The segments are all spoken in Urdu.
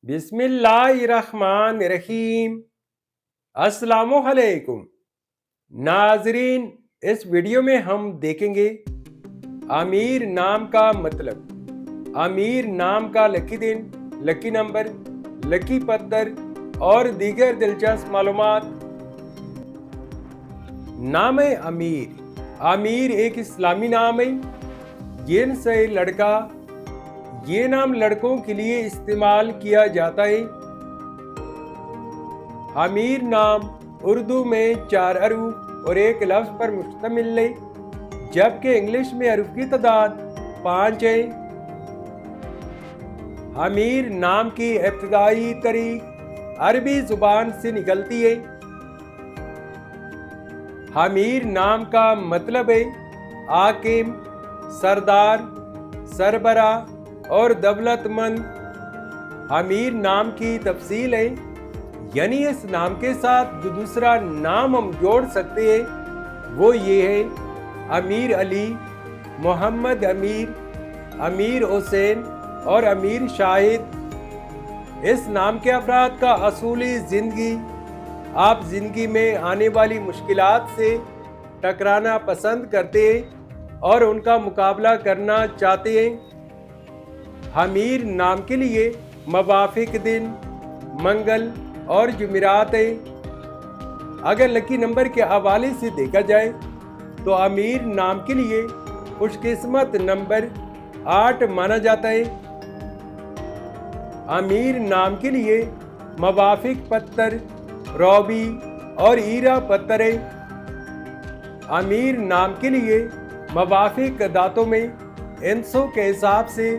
بسم اللہ الرحمن الرحیم۔ السلام علیکم ناظرین، اس ویڈیو میں ہم دیکھیں گے امیر نام کا مطلب، امیر نام کا لکی دن، لکی نمبر، لکی پتھر اور دیگر دلچسپ معلومات۔ نام امیر، امیر ایک اسلامی نام ہے جن سے لڑکا، یہ نام لڑکوں کے لیے استعمال کیا جاتا ہے۔ امیر نام اردو میں 4 حروف اور ایک لفظ پر مشتمل ہے، جبکہ انگلش میں حروف کی تعداد 5 ہے۔ امیر نام کی ابتدائی تاریخ عربی زبان سے نکلتی ہے۔ امیر نام کا مطلب ہے حاکم، سردار، سربراہ اور دولت مند۔ امیر نام کی تفصیل ہے، یعنی اس نام کے ساتھ جو دوسرا نام ہم جوڑ سکتے ہیں وہ یہ ہے: امیر علی، محمد امیر، امیر حسین اور امیر شاہد۔ اس نام کے افراد کا اصولی زندگی، آپ زندگی میں آنے والی مشکلات سے ٹکرانا پسند کرتے ہیں اور ان کا مقابلہ کرنا چاہتے ہیں۔ امیر نام کے لیے موافق دن منگل اور جمعرات ہے۔ اگر لکی نمبر کے حوالے سے دیکھا جائے تو امیر نام کے لیے خوش قسمت نمبر 8 مانا جاتا ہے۔ امیر نام کے لیے موافق پتھر روبی اور ہیرا پتھر ہے۔ امیر نام کے لیے موافق دھاتوں میں انسوں کے حساب سے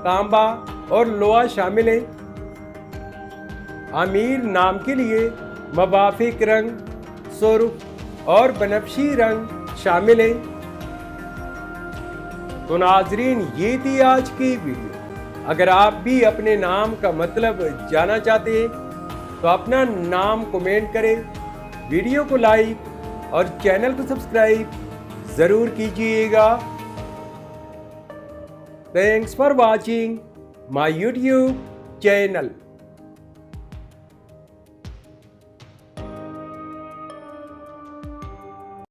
تانبا اور لوہا شامل ہے۔ امیر نام کے لیے موافق رنگ سرخ اور بنفشی رنگ شامل ہے۔ تو ناظرین، یہ تھی آج کی ویڈیو۔ اگر آپ بھی اپنے نام کا مطلب جاننا چاہتے ہیں تو اپنا نام کمنٹ کریں، ویڈیو کو لائک اور چینل کو سبسکرائب ضرور کیجیے گا۔ Thanks for watching my YouTube channel.